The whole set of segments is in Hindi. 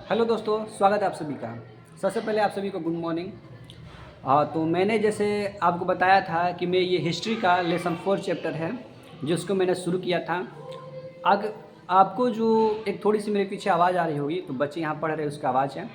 हेलो दोस्तों, स्वागत है आप सभी का। सबसे पहले आप सभी को गुड मॉर्निंग। तो मैंने जैसे आपको बताया था कि मैं ये हिस्ट्री का लेसन 4 चैप्टर है जिसको मैंने शुरू किया था। अग आपको जो एक थोड़ी सी मेरे पीछे आवाज़ आ रही होगी, तो बच्चे यहाँ पढ़ रहे हैं उसका आवाज़ है।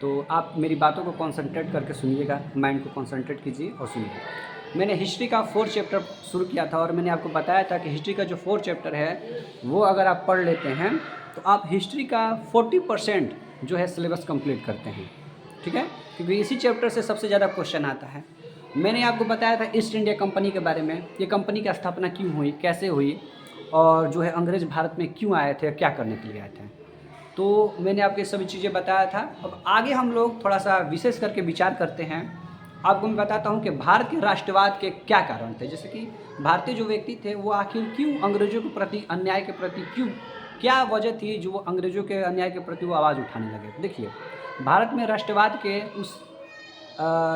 तो आप मेरी बातों को कंसंट्रेट करके सुनिएगा, माइंड को कंसंट्रेट कीजिए और सुनिए। मैंने हिस्ट्री का 4 चैप्टर शुरू किया था और मैंने आपको बताया था कि हिस्ट्री का जो 4 चैप्टर है वो अगर आप पढ़ लेते हैं तो आप हिस्ट्री का 40% जो है सिलेबस कंप्लीट करते हैं। ठीक है, क्योंकि इसी चैप्टर से सबसे ज़्यादा क्वेश्चन आता है। मैंने आपको बताया था ईस्ट इंडिया कंपनी के बारे में, ये कंपनी की स्थापना क्यों हुई, कैसे हुई, और जो है अंग्रेज़ भारत में क्यों आए थे, क्या करने के लिए आए थे। तो मैंने आपको ये सभी चीज़ें बताया था। अब आगे हम लोग थोड़ा सा विशेष करके विचार करते हैं। आपको मैं बताता हूँ कि भारत के राष्ट्रवाद के क्या कारण थे। जैसे कि भारतीय जो व्यक्ति थे वो आखिर क्यों अंग्रेज़ों के प्रति, अन्याय के प्रति क्यों, क्या वजह थी जो वो अंग्रेज़ों के अन्याय के प्रति वो आवाज़ उठाने लगे। देखिए, भारत में राष्ट्रवाद के उस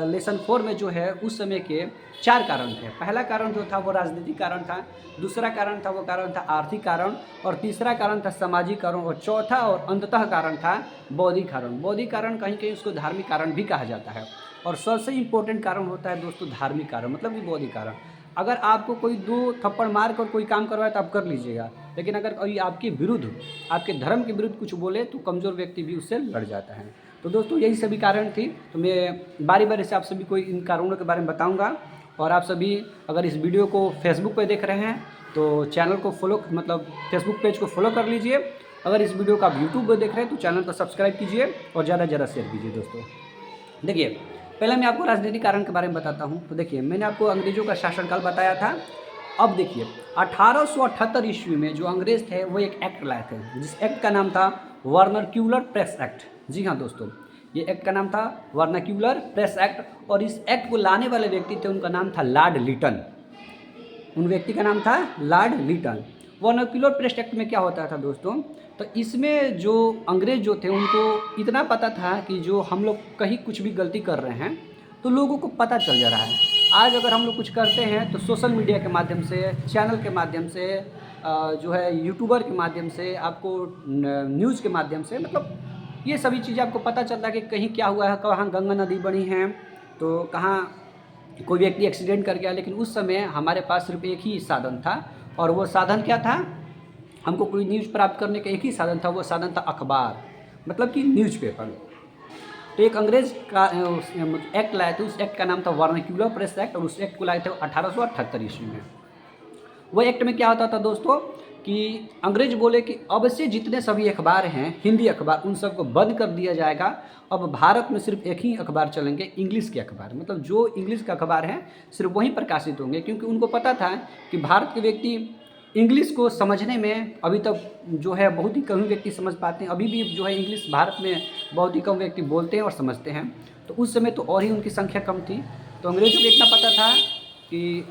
लेसन 4 में जो है उस समय के 4 कारण थे। पहला कारण जो था वो राजनीतिक कारण था, दूसरा कारण था वो कारण था आर्थिक कारण, और तीसरा कारण था सामाजिक कारण, और चौथा और अंततः कारण था बौद्धिक कारण। बौद्धिक कारण कहीं कहीं उसको धार्मिक कारण भी कहा जाता है, और सबसे इम्पोर्टेंट कारण होता है दोस्तों धार्मिक कारण, मतलब कि बौद्धिक कारण। अगर आपको कोई 2 थप्पड़ मार कर कोई काम करवाए तो आप कर लीजिएगा, लेकिन अगर कोई आपके विरुद्ध, आपके धर्म के विरुद्ध कुछ बोले तो कमज़ोर व्यक्ति भी उससे लड़ जाता है। तो दोस्तों यही सभी कारण थी। तो मैं बारी बारी से आप सभी को इन कारणों के बारे में बताऊंगा। और आप सभी अगर इस वीडियो को फेसबुक पे देख रहे हैं तो चैनल को फॉलो, मतलब फेसबुक पेज को फॉलो कर लीजिए। अगर इस वीडियो को आप यूट्यूब पर देख रहे हैं तो चैनल को सब्सक्राइब कीजिए और ज़्यादा से ज़्यादा शेयर कीजिए। दोस्तों देखिए, पहले मैं आपको राजनीतिक कारण के बारे में बताता हूँ। तो देखिए, मैंने आपको अंग्रेज़ों का शासनकाल बताया था। अब देखिए, 1878 ईस्वी में जो अंग्रेज़ थे वो एक एक्ट लाए थे, जिस एक्ट का नाम था वर्नाक्यूलर प्रेस एक्ट। जी हाँ दोस्तों, ये एक्ट का नाम था वर्नाक्यूलर प्रेस एक्ट, और इस एक्ट को लाने वाले व्यक्ति थे, उनका नाम था लॉर्ड लिटन। उन व्यक्ति का नाम था lord Lytton. Vernacular press act में क्या होता था दोस्तों, तो इसमें जो अंग्रेज़ जो थे उनको इतना पता था कि जो हम लोग कहीं कुछ भी गलती कर रहे हैं तो लोगों को पता चल जा रहा है। आज अगर हम लोग कुछ करते हैं तो सोशल मीडिया के माध्यम से, चैनल के माध्यम से, जो है यूट्यूबर के माध्यम से, आपको न्यूज़ के माध्यम से, मतलब ये सभी चीज़ें आपको पता चलता है कि कहीं क्या हुआ है, कहाँ गंगा नदी बनी है, तो कहाँ कोई व्यक्ति एक्सीडेंट कर गया। लेकिन उस समय हमारे पास सिर्फ एक ही साधन था, और वो साधन क्या था, हमको कोई न्यूज़ प्राप्त करने का एक ही साधन था, वो साधन था अखबार, मतलब कि न्यूज़पेपर। तो एक अंग्रेज का एक्ट लाए थे, उस एक्ट का नाम था वर्नाक्यूलर प्रेस एक्ट, और उस एक्ट को लाए थे 1878 ईस्वी में। वो एक्ट में क्या होता था दोस्तों कि अंग्रेज बोले कि अब से जितने सभी अखबार हैं, हिंदी अखबार, उन सबको बंद कर दिया जाएगा। अब भारत में सिर्फ एक ही अखबार चलेंगे, इंग्लिश के अखबार, मतलब जो इंग्लिश का अखबार है सिर्फ वहीं प्रकाशित होंगे। क्योंकि उनको पता था कि भारत के व्यक्ति इंग्लिश को समझने में अभी तक जो है बहुत ही कम व्यक्ति समझ पाते हैं। अभी भी जो है इंग्लिश भारत में बहुत ही कम व्यक्ति बोलते हैं और समझते हैं। तो उस समय तो और ही उनकी संख्या कम थी। तो अंग्रेज़ों को इतना पता था कि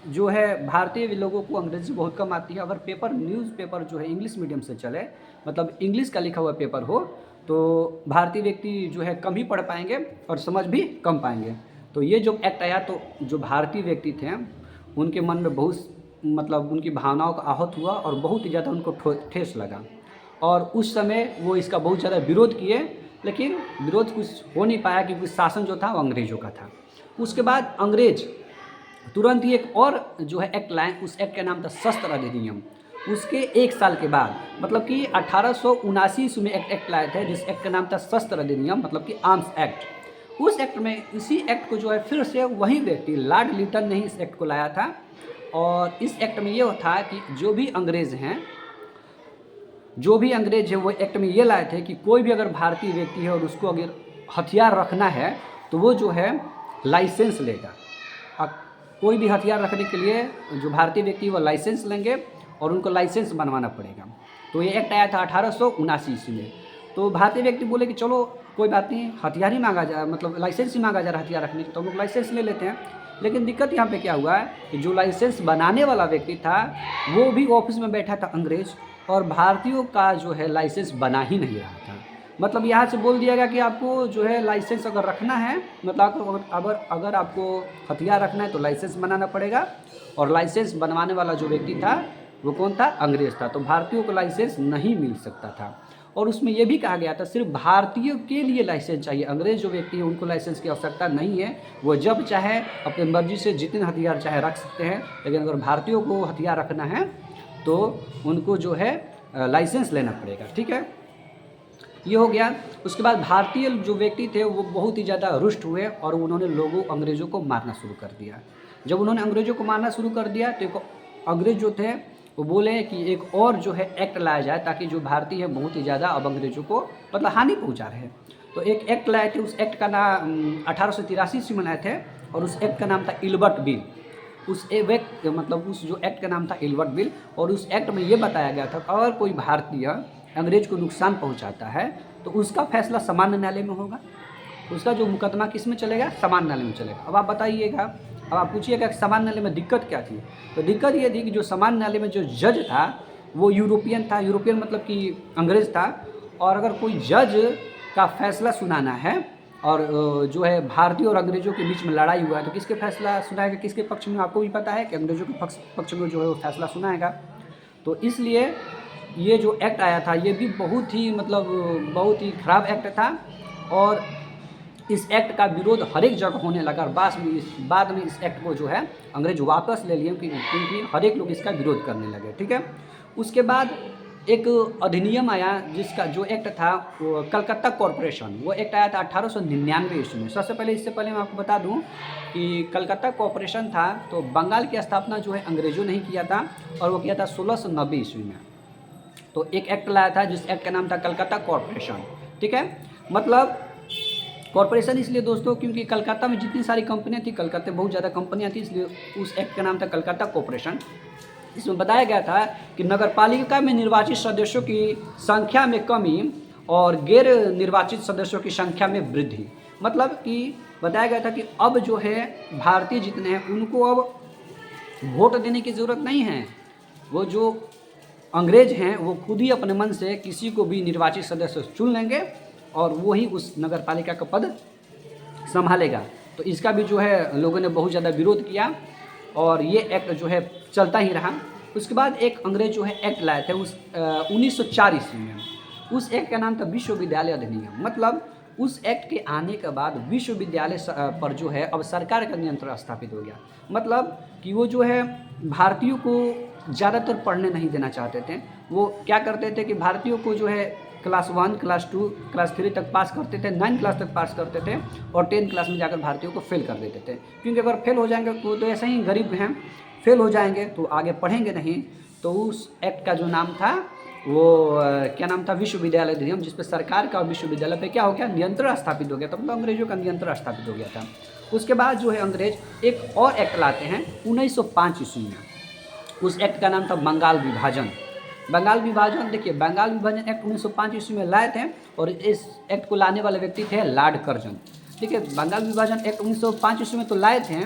जो है भारतीय लोगों को अंग्रेज़ी बहुत कम आती है। अगर पेपर, न्यूज़पेपर जो है इंग्लिश मीडियम से चले, मतलब इंग्लिश का लिखा हुआ पेपर हो, तो भारतीय व्यक्ति जो है कम ही पढ़ पाएंगे और समझ भी कम पाएंगे। तो ये जो एक्ट आया तो जो भारतीय व्यक्ति थे उनके मन में बहुत, मतलब उनकी भावनाओं का आहत हुआ और बहुत ही ज़्यादा उनको ठेस लगा। और उस समय वो इसका बहुत ज़्यादा विरोध किए, लेकिन विरोध कुछ हो नहीं पाया क्योंकि शासन जो था वो अंग्रेज़ों का था। उसके बाद अंग्रेज तुरंत ही एक और जो है एक्ट लाए, उस एक्ट का नाम था शस्त्र अधिनियम। उसके 1 साल के बाद, मतलब कि 1879 ईस्वी में एक एक्ट लाए थे जिस एक्ट का नाम था शस्त्र अधिनियम, मतलब कि आर्म्स एक्ट। उस एक्ट में, इसी एक्ट को जो है फिर से वही व्यक्ति लॉर्ड लिटन ने ही इस एक्ट को लाया था। और इस एक्ट में ये था कि जो भी अंग्रेज़ हैं, जो भी अंग्रेज है वो एक्ट में ये लाए थे कि कोई भी अगर भारतीय व्यक्ति है और उसको अगर हथियार रखना है तो वो जो है लाइसेंस लेगा। कोई भी हथियार रखने के लिए जो भारतीय व्यक्ति वो लाइसेंस लेंगे और उनको लाइसेंस बनवाना पड़ेगा। तो ये एक्ट आया था 1879 ईस्वी में। तो भारतीय व्यक्ति बोले कि चलो कोई बात नहीं, हथियार ही मांगा जा, मतलब लाइसेंस ही मांगा जा रहा है हथियार रखने की, तो हम लोग लाइसेंस ले लेते हैं। लेकिन दिक्कत यहाँ पे क्या हुआ है कि जो लाइसेंस बनाने वाला व्यक्ति था वो भी ऑफिस में बैठा था अंग्रेज, और भारतीयों का जो है लाइसेंस बना ही नहीं रहा था। मतलब यहाँ से बोल दिया गया कि आपको जो है लाइसेंस अगर रखना है, मतलब अगर आपको हथियार रखना है तो लाइसेंस बनाना पड़ेगा। और लाइसेंस बनवाने वाला जो व्यक्ति था वो कौन था, अंग्रेज़ था। तो भारतीयों को लाइसेंस नहीं मिल सकता था। और उसमें ये भी कहा गया था सिर्फ भारतीयों के लिए लाइसेंस चाहिए, अंग्रेज जो व्यक्ति हैं उनको लाइसेंस की आवश्यकता नहीं है, वो जब चाहे अपनी मर्जी से जितने हथियार चाहे रख सकते हैं, लेकिन अगर भारतीयों को हथियार रखना है तो उनको जो है लाइसेंस लेना पड़ेगा। ठीक है, ये हो गया। उसके बाद भारतीय जो व्यक्ति थे वो बहुत ही ज़्यादा रुष्ट हुए और उन्होंने अंग्रेज़ों को मारना शुरू कर दिया। जब उन्होंने अंग्रेज़ों को मारना शुरू कर दिया तो अंग्रेज़ जो थे वो बोले कि एक और जो है एक्ट लाया जाए ताकि जो भारतीय है बहुत ही ज़्यादा अब अंग्रेज़ों को मतलब हानि पहुँचा रहे हैं। तो एक एक्ट लाए थे, उस एक्ट का नाम 1883 ईस्वी में लाए थे और उस एक्ट का नाम था इल्बर्ट बिल। उस जो एक्ट का नाम था इल्बर्ट बिल, और उस एक्ट में ये बताया गया था अगर कोई भारतीय अंग्रेज को नुकसान पहुंचाता है तो उसका फैसला सामान्य न्यायालय में होगा, उसका जो मुकदमा किस में चलेगा, सामान्य न्यायालय में चलेगा। अब आप बताइएगा, अब आप पूछिएगा कि सामान्य न्यायालय में दिक्कत क्या थी, तो दिक्कत ये थी कि जो सामान्य न्यायालय में जो जज था वो यूरोपियन था, यूरोपियन मतलब कि अंग्रेज़ था, और अगर कोई जज का फैसला सुनाना है और जो है भारतीय और अंग्रेज़ों के बीच में लड़ाई हुआ है तो किसके फैसला सुनाएगा, किसके पक्ष में, आपको भी पता है कि अंग्रेज़ों के पक्ष में जो है वो फैसला सुनाएगा। तो इसलिए ये जो एक्ट आया था ये भी बहुत ही ख़राब एक्ट था और इस एक्ट का विरोध हर एक जगह होने लगा और बाद में इस एक्ट को जो है अंग्रेज वापस ले लिए क्योंकि हर एक लोग इसका विरोध करने लगे। ठीक है, उसके बाद एक अधिनियम आया जिसका जो एक्ट था वो कलकत्ता कॉरपोरेशन, वो एक्ट आया था 1899 ईस्वी में। इससे पहले मैं आपको बता दूं कि कलकत्ता कॉरपोरेशन था तो बंगाल की स्थापना जो है अंग्रेज़ों ने ही किया था और वो किया था 1690 ईस्वी में। तो एक एक्ट लाया था जिस एक्ट का नाम था कलकत्ता कॉरपोरेशन। ठीक है, मतलब कॉरपोरेशन इसलिए दोस्तों क्योंकि कलकत्ता में जितनी सारी कंपनियां थी, कलकत्ते बहुत ज़्यादा कंपनियां थी, इसलिए उस एक्ट का नाम था कलकत्ता कॉरपोरेशन। इसमें बताया गया था कि नगरपालिका में निर्वाचित सदस्यों की संख्या में कमी और गैर निर्वाचित सदस्यों की संख्या में वृद्धि। मतलब कि बताया गया था कि अब जो है भारतीय जितने हैं उनको अब वोट देने की ज़रूरत नहीं है, वो जो अंग्रेज हैं वो खुद ही अपने मन से किसी को भी निर्वाचित सदस्य चुन लेंगे और वो ही उस नगरपालिका का पद संभालेगा। तो इसका भी जो है लोगों ने बहुत ज़्यादा विरोध किया और ये एक्ट जो है चलता ही रहा। उसके बाद एक अंग्रेज जो है एक्ट लाए थे उस 1904 ईस्वी में। उस एक्ट का नाम था विश्वविद्यालय अधिनियम। मतलब उस एक्ट के आने के बाद विश्वविद्यालय पर जो है अब सरकार का नियंत्रण स्थापित हो गया। मतलब कि वो जो है भारतीयों को ज़्यादातर पढ़ने नहीं देना चाहते थे। वो क्या करते थे कि भारतीयों को जो है क्लास 1, क्लास 2, क्लास 3 तक पास करते थे, 9 क्लास तक पास करते थे और 10 क्लास में जाकर भारतीयों को फेल कर देते थे। क्योंकि अगर फेल हो जाएंगे तो ऐसे ही गरीब हैं, फेल हो जाएंगे तो आगे पढ़ेंगे नहीं। तो उस एक्ट का जो नाम था वो क्या नाम था, विश्वविद्यालय अधिनियम, जिस पर सरकार का विश्वविद्यालय पे क्या हो गया, नियंत्रण स्थापित हो गया था। मतलब अंग्रेजों का नियंत्रण स्थापित हो गया था। उसके बाद जो है अंग्रेज एक और एक्ट लाते हैं 1905 ईस्वी में। उस एक्ट का नाम था बंगाल विभाजन। बंगाल विभाजन, देखिए बंगाल विभाजन एक्ट 1905 ईस्वी में लाए थे और इस एक्ट को लाने वाले व्यक्ति थे लॉर्ड कर्जन। ठीक है, बंगाल विभाजन एक्ट 1905 ईस्वी में तो लाए थे,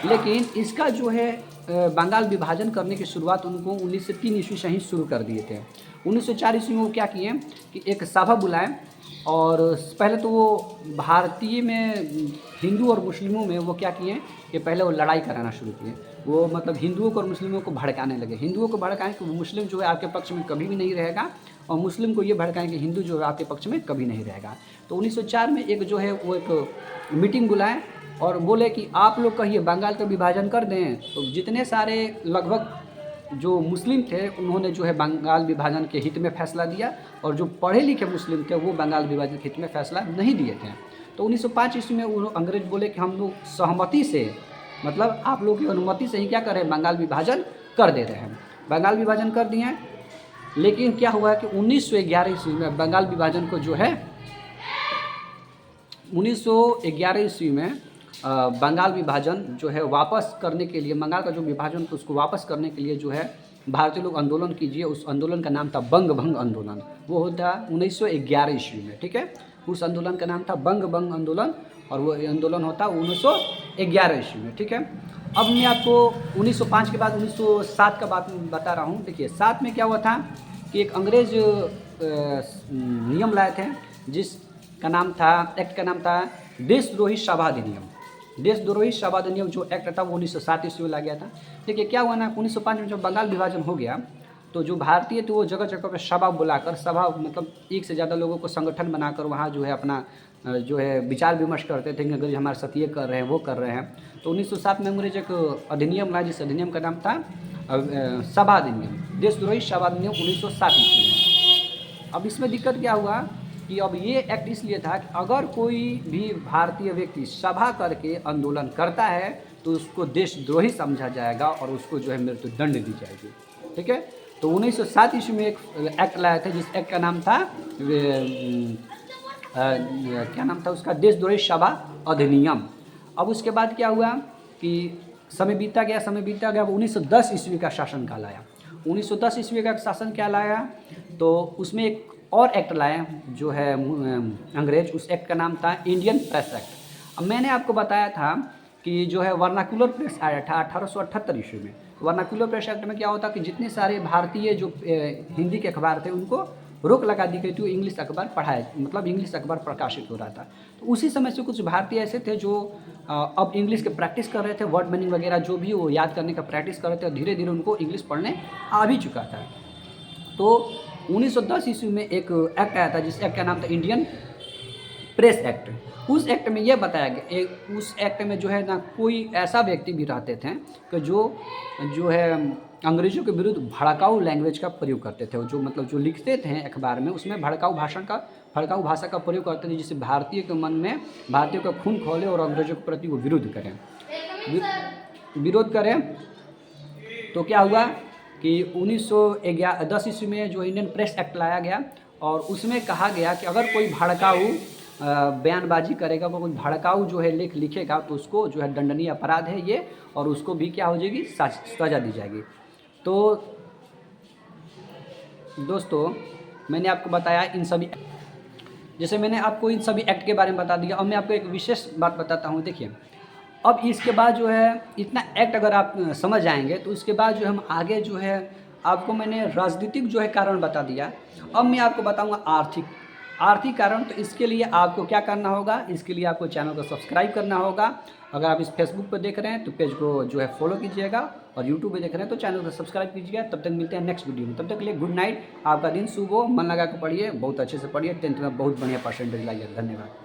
लेकिन इसका जो है बंगाल विभाजन करने की शुरुआत उनको 1903 ईस्वी से ही शुरू कर दिए थे। 1904 ईस्वी में वो क्या किए कि एक सभा बुलाए और पहले तो वो भारतीय में हिंदू और मुस्लिमों में वो क्या किए कि पहले वो लड़ाई कराना शुरू किए। वो मतलब हिंदुओं को और मुस्लिमों को भड़काने लगे। हिंदुओं को भड़काएं कि मुस्लिम जो है आपके पक्ष में कभी भी नहीं रहेगा और मुस्लिम को ये भड़काएं कि हिंदू जो है आपके पक्ष में कभी नहीं रहेगा। तो 1904 में एक जो है वो एक मीटिंग बुलाएं और बोले कि आप लोग कहिए बंगाल का विभाजन कर दें। तो जितने सारे लगभग जो मुस्लिम थे उन्होंने जो है बंगाल विभाजन के हित में फैसला दिया और जो पढ़े लिखे मुस्लिम थे वो बंगाल विभाजन के हित में फैसला नहीं दिए थे। तो 1905 ईस्वी में अंग्रेज बोले कि हम लोग सहमति से, मतलब आप लोग की अनुमति से ही क्या करें, बंगाल विभाजन कर दे रहे हैं। बंगाल विभाजन कर दिए, लेकिन क्या हुआ कि 1911 ईस्वी में बंगाल विभाजन को जो है 1911 ईस्वी में बंगाल विभाजन जो है वापस करने के लिए, बंगाल का जो विभाजन था उसको वापस करने के लिए जो है भारतीय लोग आंदोलन कीजिए। उस आंदोलन का नाम था बंग भंग आंदोलन। वो होता 1911 ईस्वी में। ठीक है, उस आंदोलन का नाम था बंग भंग आंदोलन और वो आंदोलन होता 1911 ईस्वी में। ठीक है, अब मैं आपको 1905 के बाद 1907 का बात बता रहा हूँ। देखिए 7 में क्या हुआ था कि एक अंग्रेज नियम लाए थे जिसका नाम था, एक्ट का नाम था देशद्रोही सभा अधिनियम। देशद्रोही सभा अधिनियम जो एक्ट था वो 1907 ईस्वी में ला गया था। देखिए क्या हुआ ना, 1905 में जब बंगाल विभाजन हो गया तो जो भारतीय थे वो जगह जगह पर सभा बुलाकर, सभा मतलब एक से ज़्यादा लोगों को संगठन बनाकर वहाँ जो है अपना जो है विचार विमर्श करते थे कि अंग्रेज हमारे साथ ये कर रहे हैं, वो कर रहे हैं। तो 1907 में अंग्रेज एक अधिनियम लाया, जिस अधिनियम का नाम था सभा अधिनियम, देशद्रोही सभा अधिनियम 1907 ईस्वी में। अब इसमें दिक्कत क्या हुआ कि अब ये एक्ट इसलिए था कि अगर कोई भी भारतीय व्यक्ति सभा करके आंदोलन करता है तो उसको देशद्रोही समझा जाएगा और उसको जो है मृत्यु दंड दी जाएगी। ठीक है, तो 1907 ईस्वी में एक एक्ट लाया था, जिस एक्ट का नाम था क्या नाम था उसका, देशद्रोही सभा अधिनियम। अब उसके बाद क्या हुआ कि समय बीता गया, अब 1910 ईस्वी का शासनकाल आया। 1910 ईस्वी का शासन क्या लाया, तो उसमें एक और एक्ट लाया जो है अंग्रेज, उस एक्ट का नाम था इंडियन प्रेस एक्ट। अब मैंने आपको बताया था कि जो है वर्नाकुलर प्रेस आया था 1878 ईस्वी में। वर्नाकुलर प्रेस एक्ट में क्या होता कि जितने सारे भारतीय जो हिंदी के अखबार थे उनको रोक लगा दी गई थी, इंग्लिश अखबार पढ़ाए, मतलब इंग्लिश अखबार प्रकाशित हो रहा था। तो उसी समय से कुछ भारतीय ऐसे थे जो अब इंग्लिश के प्रैक्टिस कर रहे थे, वर्ड मीनिंग वगैरह जो भी वो याद करने का प्रैक्टिस कर रहे थे, और धीरे धीरे उनको इंग्लिश पढ़ने आ भी चुका था। तो 1910 ईस्वी में एक एक्ट आया था, जिस एक्ट का नाम था इंडियन प्रेस एक्ट। उस एक्ट में यह बताया गया, उस एक्ट में जो है ना कोई ऐसा व्यक्ति भी रहते थे कि जो है अंग्रेज़ों के विरुद्ध भड़काऊ लैंग्वेज का प्रयोग करते थे, जो मतलब जो लिखते थे अखबार में उसमें भड़काऊ भाषा का प्रयोग करते थे, जिससे भारतीय के मन में भारतीयों का खून खौले और अंग्रेज़ों के प्रति वो विरोध करें। तो क्या हुआ कि 1910 ईस्वी में जो इंडियन प्रेस एक्ट लाया गया, और उसमें कहा गया कि अगर कोई भड़काऊ बयानबाजी करेगा, कोई भड़काऊ जो है लेख लिखेगा तो उसको जो है दंडनीय अपराध है ये, और उसको भी क्या हो जाएगी, सज़ा दी जाएगी। तो दोस्तों मैंने आपको बताया इन सभी, जैसे मैंने आपको इन सभी एक्ट के बारे में बता दिया। अब मैं आपको एक विशेष बात बताता हूँ। देखिए, अब इसके बाद जो है इतना एक्ट अगर आप समझ जाएंगे तो उसके बाद जो हम आगे जो है आपको मैंने राजनीतिक जो है कारण बता दिया। अब मैं आपको बताऊंगा आर्थिक कारण। तो इसके लिए आपको क्या करना होगा, इसके लिए आपको चैनल को सब्सक्राइब करना होगा। अगर आप इस फेसबुक पर देख रहे हैं तो पेज को जो है फॉलो कीजिएगा, और यूट्यूब पे देख रहे हैं तो चैनल को सब्सक्राइब कीजिएगा। तब तक मिलते हैं नेक्स्ट वीडियो में, तब तक के लिए गुड नाइट। आपका दिन शुभ हो, मन लगा के पढ़िए, बहुत अच्छे से पढ़िए, 10th में बहुत बढ़िया परसेंटेज लाइए। धन्यवाद।